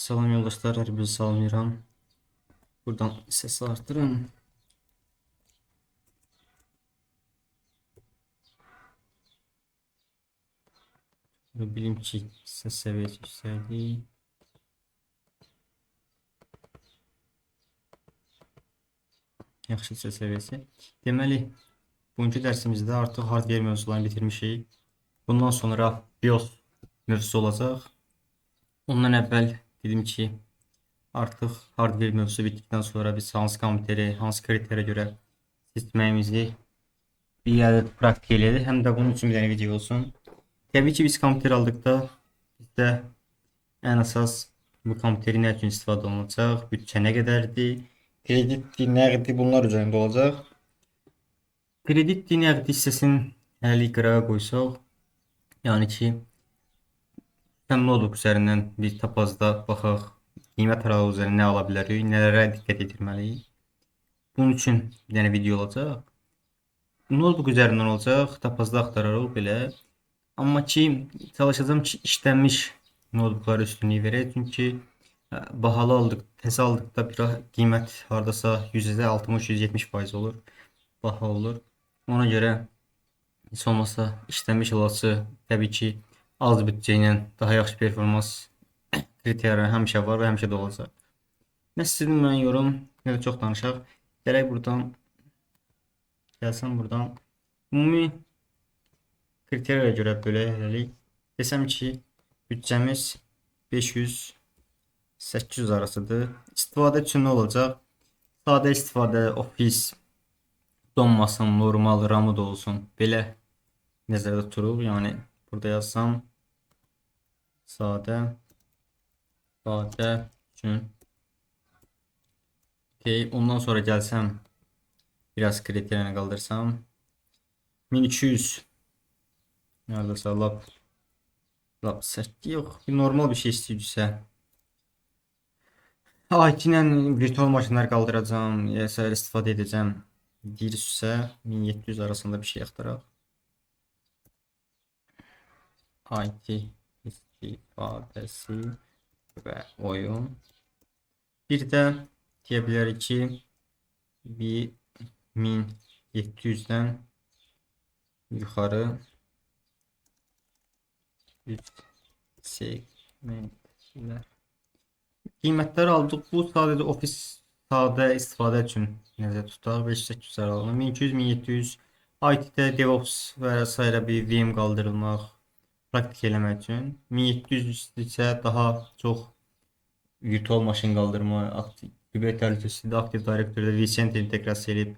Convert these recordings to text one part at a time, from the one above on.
Salam yoldaşlar, hər birinizi salamlayıram. Buradan səsi artırın. Bilim ki, səs səviyyəsi yüksəldi. Yaxşı səs səviyyəsi. Deməli, bugünkü dərsimizdə artıq hardware mövzularını bitirmişik. Bundan sonra BIOS mövzusu olacaq. Ondan əvvəl dedim ki, artıq hardware mövzusu bitdikdən sonra biz hansı kompüteri, hansı kriteriyə görə seçməyimizi bir ədəd praktik eləyək. Həm də bunun üçün bir dənə video olsun. Təbii ki, biz kompüter aldıqda bizdə ən əsas bu kompüterin nə üçün istifadə olunacaq, bütçə nə qədərdir, kreditdir, nəqdi bunlar üzərində olacaq. Kreditdir, nəqdi hissəsini hələ qırağa qoysaq, yəni ki, həm notebook üzərindən bir tapazda baxaq, qiymət aralığı üzərində nə ala bilərik, nələrə diqqət etməliyik. Bunun üçün bir dənə video olacaq. Notebook üzərindən olacaq, tapazda axtararıq belə. Amma ki, çalışacağım ki, işlənmiş notebooklara üstünlük verək. Çünki bahalı aldıq, təzə aldıqda bir qiymət hardasa %60-%70% olur, baha olur. Ona görə heç olmasa işlənmiş olası təbii ki, az bütçə ilə daha yaxşı performans kriteriyaları həmişə var və həmişə də olacaq. Nə istədim mən yorum, nə də çox danışaq. Gələk buradan, gəlsəm buradan ümumi kriteriyə görə bölək. Desəm ki, bütçəmiz 500-800 arasıdır. İstifadə üçün nə olacaq? Sadə istifadə, ofis, donmasın, normal, ramı da olsun. Belə nəzərdə tuturuq. Yəni, burada yazsam, sadə üçün. Okay. Ondan sonra gəlsəm, biraz kriteriyanı qaldırsam, 1200 neredeyse lap sert yox. Bir normal bir şey istəyirsə, IT ilə virtual maşınlar qaldıracağım, ESR istifadə edəcəm deyirsə 1700 arasında bir şey axtaraq. IT istifadəsi və oyun. Bir də deyə bilərik ki, 1700-dən yuxarı segmentlər. Qiymətləri aldıq. Bu sadəcə ofis sadə istifadə üçün nəzərdə tutaq. 500-800 aralığında 1200-1700 IT-də DevOps və s. bir VM qaldırılmaq, praktik eləmək üçün. 1700 isə daha çox virtual maşın qaldırma, kiber təhlükəsizlikdə, Active Directory-də vCenter inteqrasiya edib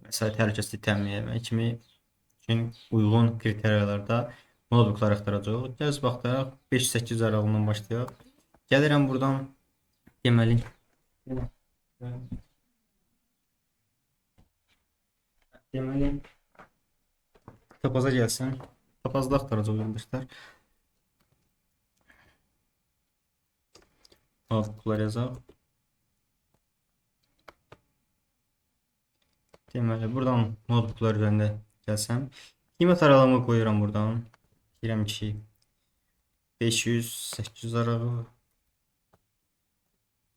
məsələ təhlükəsizlik təmin etmək kimi üçün uyğun kriteriyalarda notebooklar axtaracaq. Gəl baxdaq 500-800 aralığından başlayaq. Gəlirəm buradan deməli tapaza gəlsin. Tapazda axtaracaq yoldaşlar. Notebooklar yazaq. Deməli buradan notebooklar üzərində gəlsəm, qiymət aralığını qoyuram buradan. Deyirəm ki 500-800 aralığı.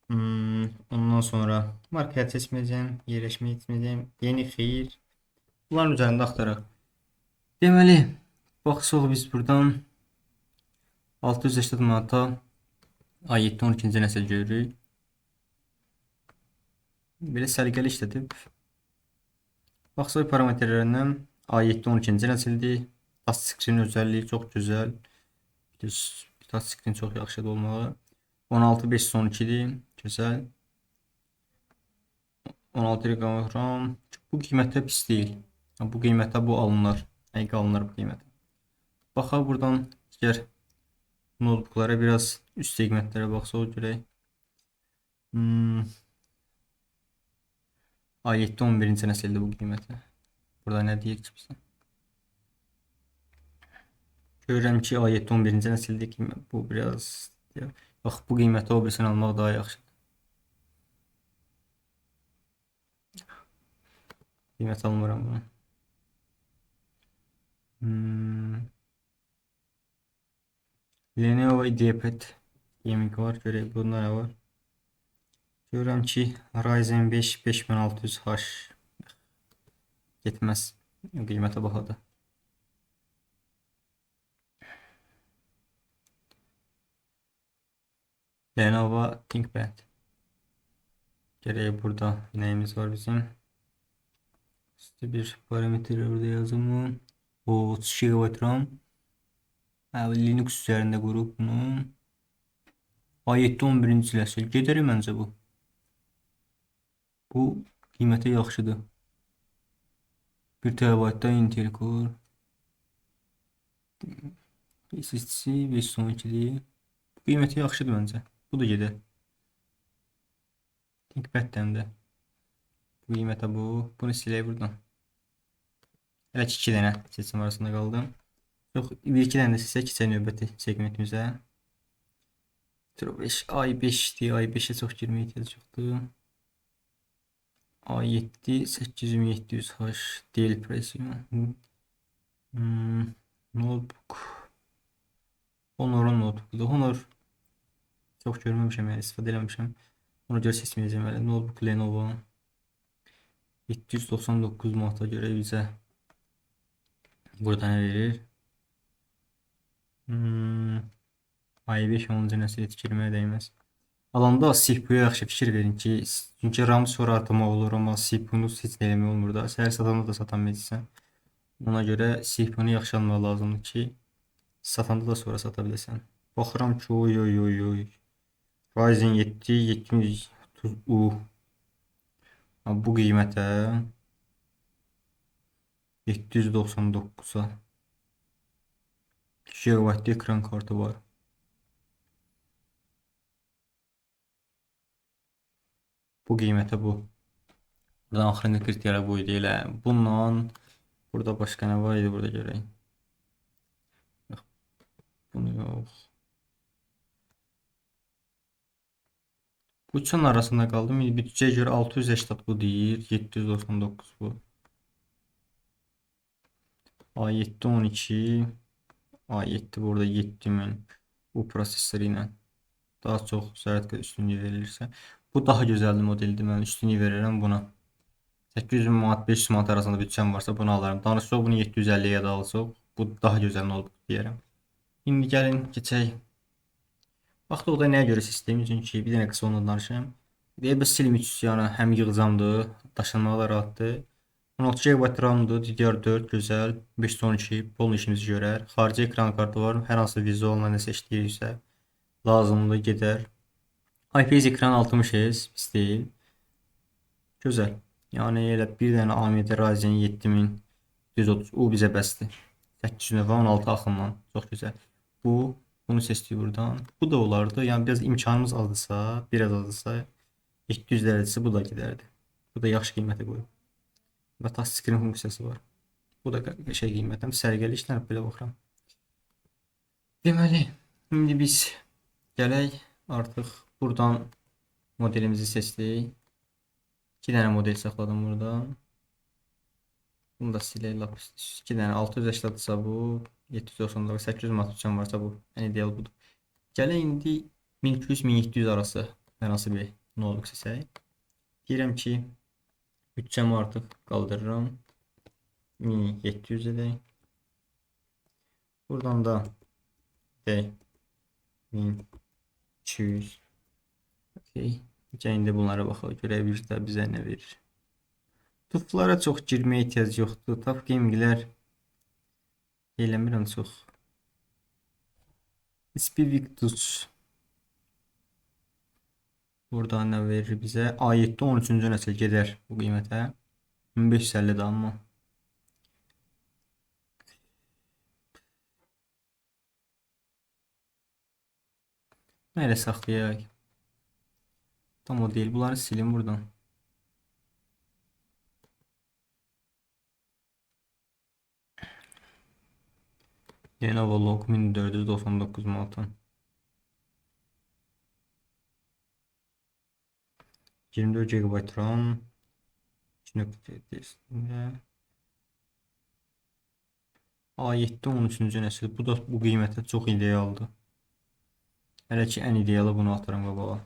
Ondan sonra markaya seçməyəcəm, yerləşmə etməyəcəm, yeni xeyir. Bunların üzərində axtaraq. Deməli, baxsaq biz buradan 680 manata A7 12-ci nəsil görürük. Belə səliqəli işlədib. Baxsaq parametrlərindən A7 12-ci nəsildir. Touch screen özəlliyi çox gözəl. Touch screen çox yaxşıdır olmağı. 16512-dir. Gözəl. 16 GB RAM. Bu qiymətdə pis deyil. Bu qiymətdə bu alınır. Həqiqi alınır bu qiymətə. Baxaq buradan digər notebooklara biraz üst segmentlərə baxsaq görək. A7 11-ci nəsildir bu qiyməti. Burada nə deyir ki bizə? Görürəm ki A7 11-ci nəsildir qiymət. Bu biraz bax bu qiymətə o birisini almaq daha yaxşıdır. Qiymət almıram bunu. Lenovo IdeaPad Gaming var. Görək bunda nə var? Görürəm ki Ryzen 5 5600H getməz. Qiymətə bahadır. Lenovo ThinkPad. Görək burada nəyimiz var bizim? İşte bir parametre orada yazımı. O 30 GB RAM. Linux üzərində qurub bunu. i7 11-ci nəsil. Gedər məncə bu. Bu qiyməti yaxşıdır. 1 TB-da Intel Core. SSD 512-dir. Qiyməti yaxşıdır məncə. Bu da gedər. ThinkPad-dən də. Bu qiymətə bu. Bunu silək buradan. Hələ ki 2 dənə seçim arasında qaldım. Yox, 1-2 dənə də silsək keçək növbəti segmentimizə. 5 i5'dir. i5'e çox girməyə ehtiyac yoxdur. i7 8700H Dell Precision. Notebook. Honor'un notebook'dur. Honor çox görməmişəm, yəni istifadə eləmişəm. Ona görə seçməyəcəm hələ. Notebook Lenovo 799 manata görə bizə burada nə verir? i5 10-cu nəsil etkilməyə dəyməz. Alanda CPU-ya yaxşı fikir verin ki, çünki RAM sonra artırmaq olur, amma CPU-nu heç nə eləmək olmur da. Səhər satanda da satan bilirsən. Ona görə CPU-nu yaxşı almaq lazımdır ki, satanda da sonra sata biləsən. Baxıram ki, oy. Ryzen 7 730U. Bu qiymətə 799-a 2 GB ekran kartı var. Bu qiymətə bu. Buradan axırıncı kriteriyya bu idi elə. Bundan burada başqa nə var idi burada görək. Yox. Bunu yox. Bu üçün arasında qaldım. Büdcəyə görə 680 bu deyir. 799 bu. i7 12. i7 burada 7000 bu prosesor ilə daha çox sərət üstünlüyü verilirsə. Bu daha gözəl modeldir. Mən üstünlük verirəm buna. 800 manat 500 manat arasında bütçəm varsa bunu alarım. Danışıq bunu 750-yə də alsaq. Bu daha gözəl oldu deyərəm. İndi gəlin keçək. Vaxt o da nəyə görə sistem çünki bir dənə qısa ondan danışım. DB Slim 3 yəni həm yığcamdır, daşınmağı da rahatdır. 16 GB RAM-dır, DDR4 gözəl, 512 bol işimizi görər. Xarici ekran kartı var. Hər hansı vizualla nə seçdiyirsə lazımdır, gedər. IPS ekran 60 Hz, pis deyil. Gözəl. Yəni elə bir dənə AMD Ryzen 7130 o bizə bəsdir. 800 növ 16 axımdan. Çox gözəl. Bunu seçdik buradan. Bu da olardı. Yəni biraz imkanımız azsa, biraz azsa 700 dərəcəsi bu da gedərdi. Bu da yaxşı qiymətə qoyub. Və touch screen funksiyası var. Bu da şey qiymətəm. Sərgəli işlər belə baxıram. Deməli, indi biz gələk artıq buradan modelimizi seçdik. 2 dənə model saxladım buradan. Bunu da silək lap 2 dənə 680-dırsa bu, 799 800 manat bütçəm varsa bu. Yəni ideal budur. Gələk indi 1200-1700 arası hər hansı bir notebook seçək. Deyirəm ki, bütçəmi artıq qaldırıram. 1700 edək. Buradan da edək 1200. Okay. İndi bunlara baxaq, görək bizə nə verir. Tuflara çox girməyə ehtiyac yoxdur. Tap gaminglər eləmirəm çox. SP Victus. Burada nə verir bizə? i7 13-cü nəsil gedər bu qiymətə. 1550 də amma. Nə elə saxlayaq? Tam o deyil. Bunları silin buradan. Lenovo Log 1499 manatdan. 24 GB RAM. 2.7'sinde. A7 13-cü nəsil. Bu da bu qiymətə çox idealdır. Hələ ki ən idealı bunu atıram qabağa.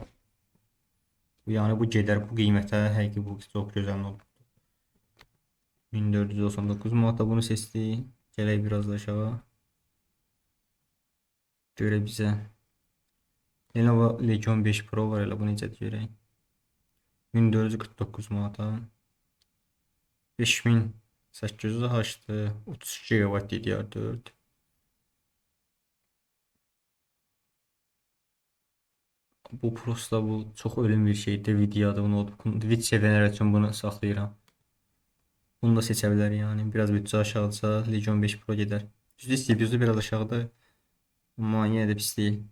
Yəni bu gedər bu qiymətə, həqiqi bu çox gözəl oldu. 1499 manata bunu seçdik. Gələk biraz da aşağı. Görə bizə Lenovo Legion 5 Pro var, elə bunu necə görək. 1449 manata. 5800 H-dır. 32 GB DDR4. Bu prosta bu çox ölüm bir şeydir. Videoda bunu video sevənlər üçün bunu saxlayıram. Bunu da seçə bilər yəni. Biraz bütçə aşağıdsa Legion 5 Pro gedər. Düzdür, CPU-su biraz aşağıdır. Amma yenə də pis deyil.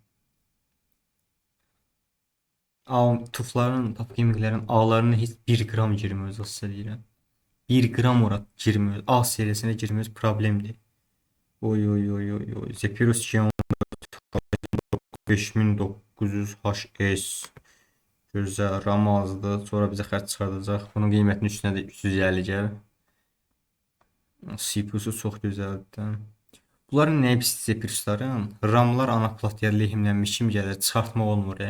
Tufların, top gaminglərin A-larına heç 1 qram girmir, olsa deyirəm. 1 qram ora girmir. A seriyasinə girmir, problemdir. Oy oy oy oy oy. Zephyrus Xeon 5900 HS. Gözəl, RAM azdır. Sonra bizə xərc çıxardacaq. Bunun qiymətinin üstünə də 350 gəlir. CPU-su çox gözəldir. Bunların nəyi pis Zephyrusların? RAM-lar anaplatya lehimlənmiş kimi gəlir. Çıxartmaq olmur.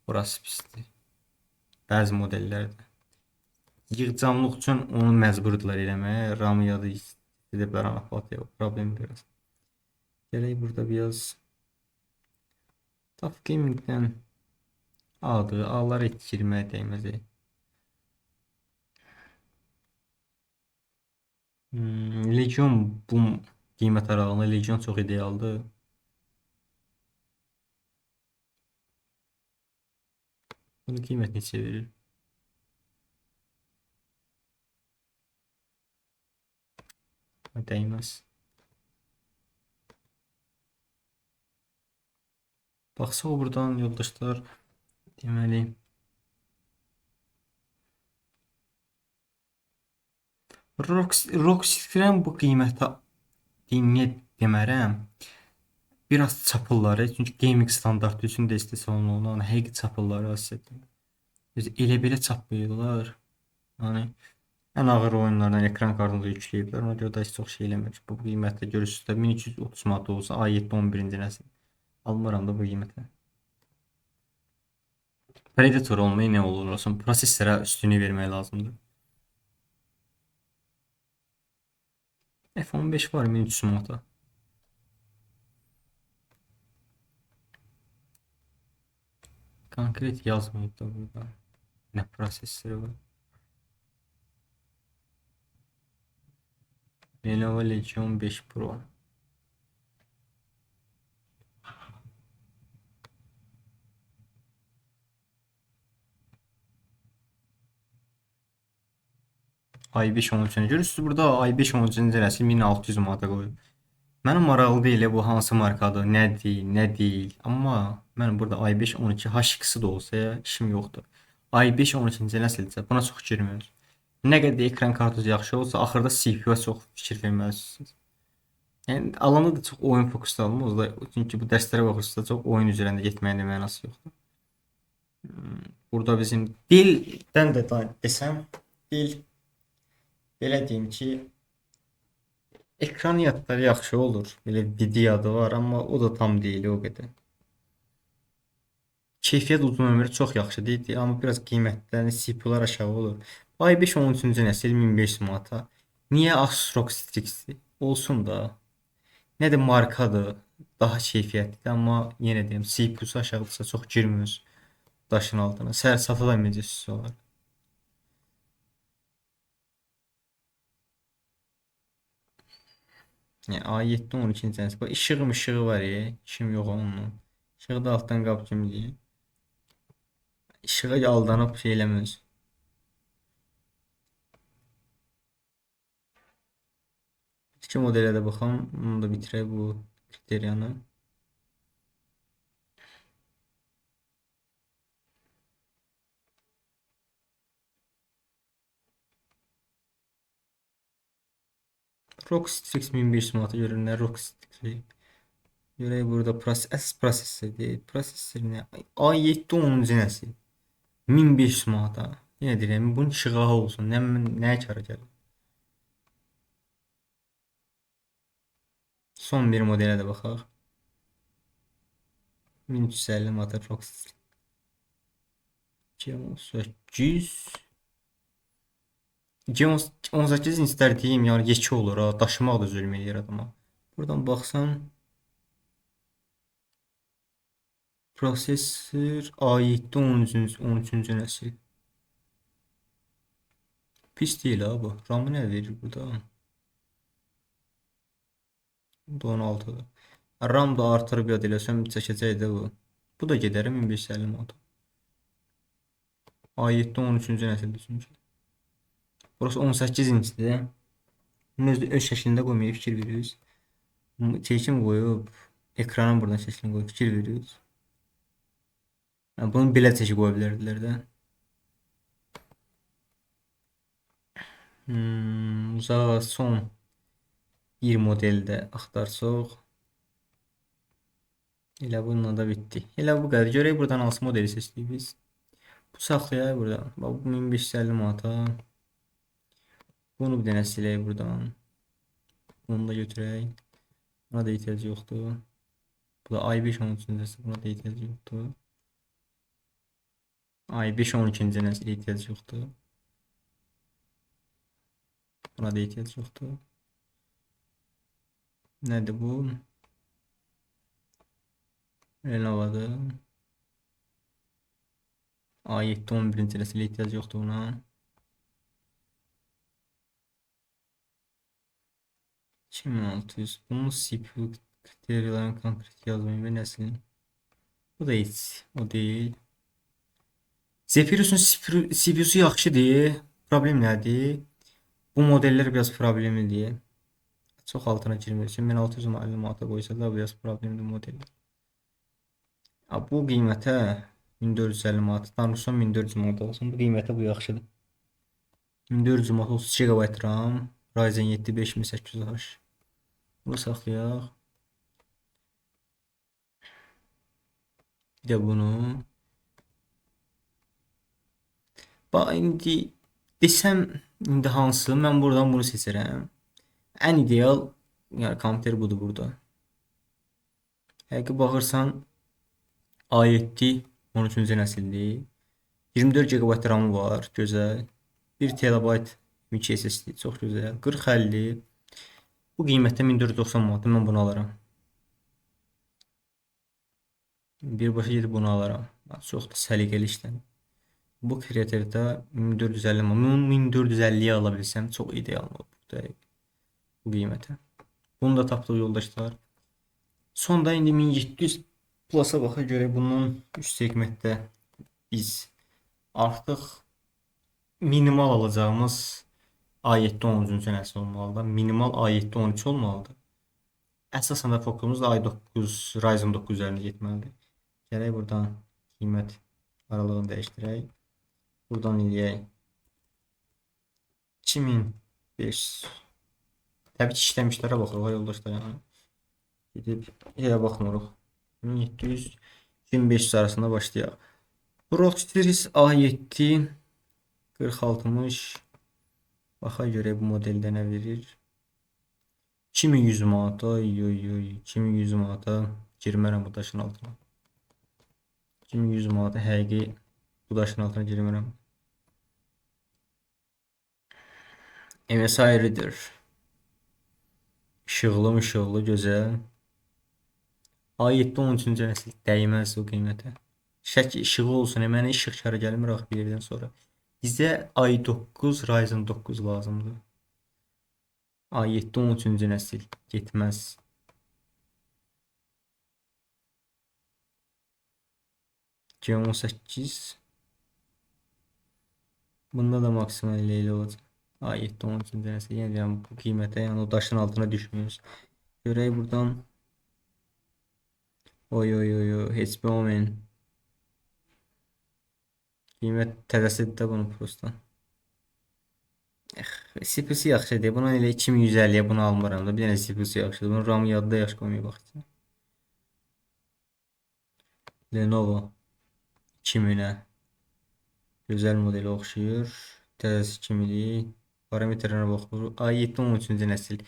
Burası pisdir. Bəzi modellərdə. Yığcamlıq üçün onu məcburdular eləməyə. RAM-ı ya da ediblər anaplatya. Problem biraz. Gələk burada biraz Top Gaming-dən adı, A-lar etkiləməyə dəyməz. Legion bu qiymət aralığında Legion çox idealdır. Bunun qiymət neçə verir? Dəyməz. Baxsaq buradan yoldaşlar, deməli Roxy-dən bu qiymətə niyə demərəm? Biraz çapılları, çünki gaming standartı üçün də istehsal olunan həqiqi çapılları aslında. Elə belə çaplayırlar. Yəni ən ağır oyunlardan ekran kartını yükləyiblər. Ona görə də heç çox şey eləmir. Bu qiymətdə görürsüz də 1330 manat olsa i7 11-ci nəsil. Almıram da bu qiymətə. Predator olmayı nə olur olsun, prosesora üstünlük vermək lazımdır. F15 var 1300 manata. Konkret yazmayıb da burada. Nə prosesörü var? Lenovo Legion 5 Pro. i5 13-ünü görürsünüz. Burada i5 13-cü nəsil 1600 manata qoyub. Mənim maraqlı deyil bu hansı markadır, nə deyil. Amma mən burada i5 12 HX da olsa işim yoxdur. i5 12-ci nəsildə buna çox girmir. Nə qədər ekran kartı yaxşı olsa, axırda CPU-ya çox fikir verməlisiniz. Yəni alanda da çox oyun fokuslu alınmır da, çünki bu dərslərə baxırsınız çox oyun üzərində getməyin də mənası yoxdur. Burada bizim dildən də desəm, dil belə deyim ki, ekran yadları yaxşı olur. Belə video adı var, amma o da tam deyil o qədər. Keyfiyyət uzun ömrü çox yaxşı deyil, amma biraz qiymətlərini CPU-lar aşağı olur. i5 13-cü nəsil 1500 manata. Niyə Asus ROG Strix olsun da? Nə də markadır, daha keyfiyyətlidir, amma yenə deyim, CPU-su aşağıdırsa çox girmir daşın altına. Səhər sata da meclis olar. Yəni A7 12-ci nəsil. Bax işığı var ya, işim yox onunla. İşığı da altdan qap kimi deyir. İşığa aldanıb şey eləmir. İki modelə də baxam, onu da bitirək bu kriteriyanı. ROG Strix 1500 manata görə nə ROG Strix? Görək burada prosesor deyil. Prosesor nə? A7 10-cu nəsil. 1500 manata. Yenə deyirəm, bunun işığı olsun. Nəyə kar gəlir? Son bir modelə də baxaq. 1350 motor Roxy. 1800 18 inçlər deyim, yəni yekə olur ha, daşımaq da zülm eləyir adama. Buradan baxsan prosesor A7 13-cü nəsil. Pis deyil ha bu. RAM-ı nə verir burada? 16'da. RAM da artırıb yad eləsəm çəkəcək də bu. Bu da gedər 1550 manat. A7 13-cü nəsildir çünki. Burası 18 inçdir. Öz şəklində qoymayı fikir veriyoruz. Çekim qoyub ekranın buradan şəklini qoyub fikir veriyoruz. Yani bunu belə çəkib qoya bilərdilər də. Uzağa son bir modelde axtarsaq. Elə bununla da bitdi. Elə bu qədər. Görək buradan hansı modeli seçdik biz. Bu saxlayaq buradan. Bax bu 1550 manata. Bunu bir dənə silək buradan. Bunu da götürək. Buna da ehtiyac yoxdur. Bu da i5 13-cü nəsil. Buna da ehtiyac yoxdur. i5 12-ci nəsil ehtiyac yoxdur. Buna da ehtiyac yoxdur. Nədir bu? Lenovo'da. A7 11-ci nəsil ehtiyac yoxdur buna. Bunun CPU kriteriyalarını konkret yazmayın ve neslin. Bu da hiç o değil. Zephyrus'un CPU'su yaxşıdır. Problem nədir? Bu modeller biraz problemlidir. Çox altına girmirsin. 1650 manata qoysa da biraz problemli model. Bu qiymətə 1450 manat, tanrısam 1400 manat olsun. Bu qiymətə bu yaxşıdır. 1400 manat 32 GB RAM, Ryzen 7 5800H. Bunu saxlayaq. Bir də bunu. Bax indi desəm indi hansı? Mən buradan bunu seçərəm. Ən ideal yəni kompüter budur burada. Həqiqi baxırsan A7 13-cü nəsildir. 24 GB RAM var, gözəl. 1 TB M.2 SSD, çox gözəl. 4050. Bu qiymətdə 1490 manat mən bunu alaram. Birbaşa gedib bunu alaram. Çox da səliqəli işlənir. Bu kriterdə 1450 manat. 1450'ye ala bilsəm çox ideal olur bu qiymətə. Bunu da tapdıq yoldaşlar. Sonda indi 1700 Plus'a baxa görə bunun üst segmentdə biz artıq minimal alacağımız A7 13-cü nəsil olmalıdır. Minimal A7 13 olmalıdır. Əsasən də fokusumuz i9 Ryzen 9 üzərində getməlidir. Gələk buradan qiymət aralığını dəyişdirək. Buradan eləyək 2500. Təbii ki işləmişlərə baxırıq yoldaşlar yəni. Gedib elə baxmırıq. 1700 2500 arasında başlayaq. ROG Series A7 4060 baxa görək bu modeldə nə verir. 2100 manata, 2100 manata girmərəm bu daşın altına. 2100 manata həqiqi bu daşın altına girmərəm. MSI Reader. Işıqlı, gözəl. A7 13-cü nəsil dəyməz o qiymətə. Şək işığı olsun, mənə işıq şərə gəlmir axı bir yerdən sonra. Bizə i9 Ryzen 9 lazımdır. A7 13-cü nəsil getməz. G18 bunda da maksimal elə olacaq. A7 13-cü nəsil yəni bu qiymətə yəni o daşın altına düşmüyoruz. Görək buradan. Oy HP Omen. Qiymət təzəsidir də bunu prosta. CPU-su yaxşıdır. Bunu elə 2150'ye bunu almıram da. Bir dənə CPU-su yaxşıdır. Bunun RAM-ı yadda yaxşı qoymaya baxacağım. Lenovo 2000'ə. Gözəl modeli oxşuyur. Təzəsi kimidir. Parametrlərə baxırıq. A7 13-cü nəsil.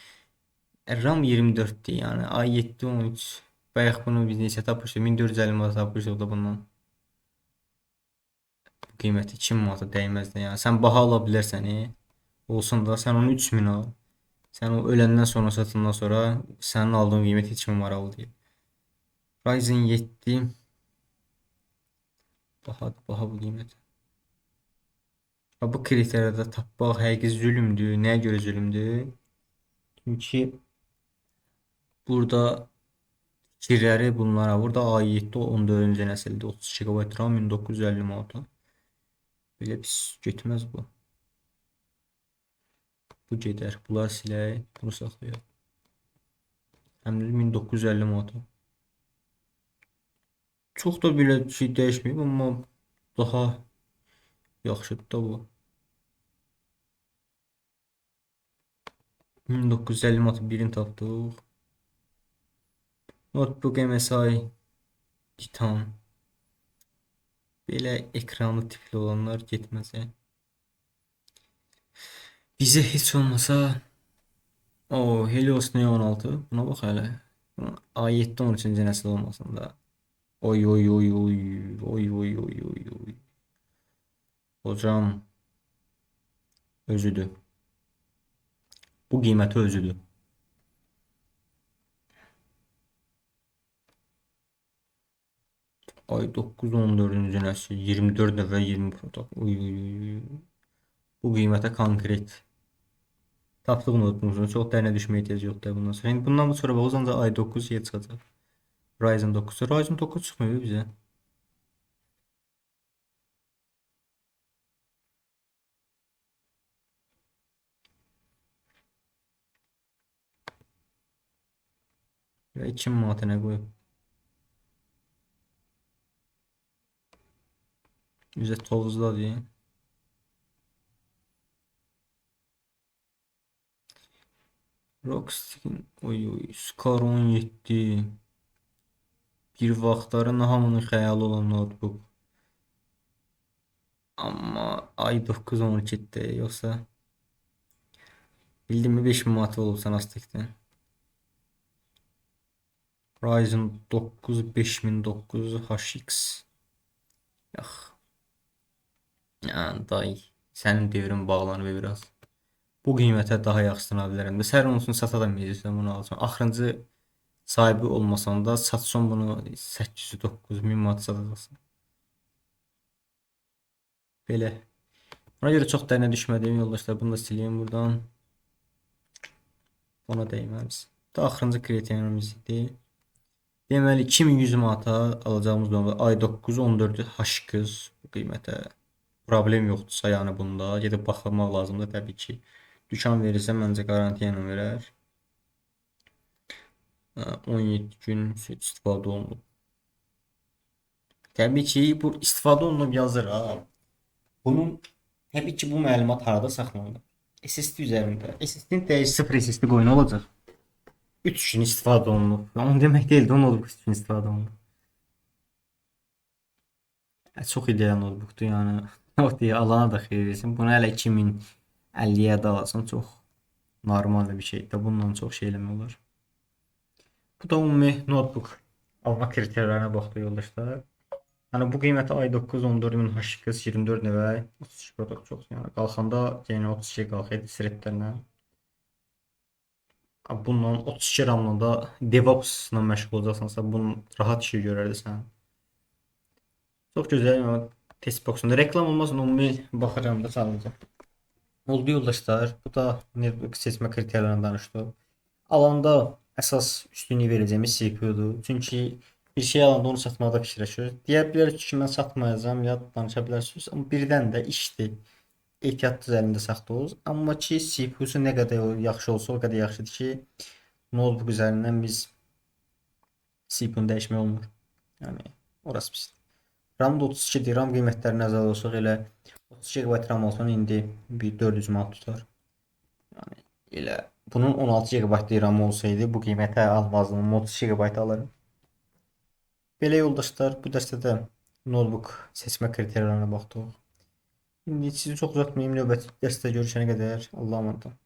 RAM 24'dir. Yəni A7 13 Bayaq bunu biz neçə tapmışdıq? 1450 manat tapmışdıq da bundan. Bu qiyməti 2000 manata dəyməz də. Yəni sən baha ala bilərsən, olsun da sən onu 3000 al. Sən o öləndən sonra satından sonra sənin aldığın qiymət 2000 maraqlı deyil. Ryzen 7 baha bu qiymət. Bu kriterlərdə tapmaq həqiqi zülmdür. Nəyə görə zülmdür? Çünki burada fikirləri bunlara. Burada A7 14-cü nəsildir. 32 GB RAM 1950 manata. Belə pis getməz bu. Bu gedər. Bunlar silək. Bunu saxlayaq. Həm də 1950 manata. Çox da belə şey dəyişməyib, amma daha yaxşıdır da bu. 1950 manata birini tapdıq. Notebook MSI Titan. Belə ekranlı tipli olanlar getməz. Bizə heç olmasa Helios Neo 16. Buna bax hələ. A7 13-cü nəsil olmasın da. Oy oy oy oy oy oy oy oy oy. Hocam özüdür. Bu qiyməti özüdür. Ay 9 14-cü nəsil 24 nəfər 20 protokol. Oy oy oy. Bu qiymətə konkret. Tapdıq notebook'umuzu. Çox dərinə düşməyə ehtiyac yoxdur bundan sonra. İndi bundan sonra bax ancaq i9 yə çıxacaq. Ryzen 9. Ryzen 9 çıxmıyor bizə. Və 2000 manata nə qoyub? Bizə tovuzladır. Rockstick'in Scar 17 bir vaxtların hamının xəyalı olan notebook. Amma i9 12'də yoxsa bildin mi 5000 manat olub Sanastik'dən. Ryzen 9 5009 HX. Yax. Yəni day sənin devrin bağlanıb biraz. Bu qiymətə daha yaxşısını ala bilərəm. Sən olsun sata da bilmirsən bunu alacağam. Axırıncı sahibi olmasan da satsan bunu 800-9 min manat satacaqsan. Belə. Ona görə çox dərinə düşmədiyim yoldaşlar. Bunu da sileyim buradan. Ona dəyməz. Da axırıncı kriterimiz idi. Deməli 2100 manata alacağımız nömrə i9 14 HX bu qiymətə problem yoxdursa, yəni bunda gedib baxmaq lazımdır təbii ki. Dükan verirsə məncə garantiya ilə verər. 17 gün istifadə olunub. Təbii ki, bu istifadə olunub yazır ha. Bunun təbii ki, bu məlumat harada saxlanılır? SSD üzərində. SSD-nin dəyişi 0 SSD qoyunu olacaq. 3 gün istifadə olunub. Onu demək deyil, onun olub 3 gün istifadə olunub. Çox ideal notebookdur, yəni. O deyə alana da xeyir versin. Bunu hələ 2050-yə də alsan çox normal bir şeydir. Bundan çox şey eləmək olar. Bu da ümumi notebook alma kriterlərinə baxdı yoldaşlar. Yəni bu qiyməti i9 14000 HX 24 növ 32 protokol çox. Yəni qalxanda yenə 32 qalxır threadlərlə. Bundan 32 RAM-la da DevOps-la məşğul olacaqsansa, bunun rahat işi görərsən. Çox gözəl, yəni test boxunda reklam olmaz, ümumi baxacağım da sadəcə. Oldu yoldaşlar. Bu da network seçmə kriterlərindən danışdıq. Alanda əsas üstünlük verəcəyimiz CPU-dur. Çünki bir şey alanda onu satmaqda fikirləşirik. Deyə bilərik ki, mən satmayacağam, ya danışa bilərsiniz. Amma birdən də işdir. Ehtiyat üzərində saxlayırıq. Amma ki, CPU-su nə qədər yaxşı olsa, o qədər yaxşıdır ki, notebook üzərindən biz CPU-nu dəyişmək olmur. Yəni, orası pisdir. RAM da 32-dir. RAM qiymətləri nəzərə alsaq elə 32 GB RAM olsan indi bir 400 manat tutar. Yəni elə bunun 16 GB RAM olsaydı bu qiymətə almazdım. 32 GB alırım. Belə yoldaşlar, bu dəstədə notebook seçmə kriteriyalarına baxdıq. İndi sizi çox uzatmayım. Növbəti dərsdə görüşənə qədər Allah'a emanet olun.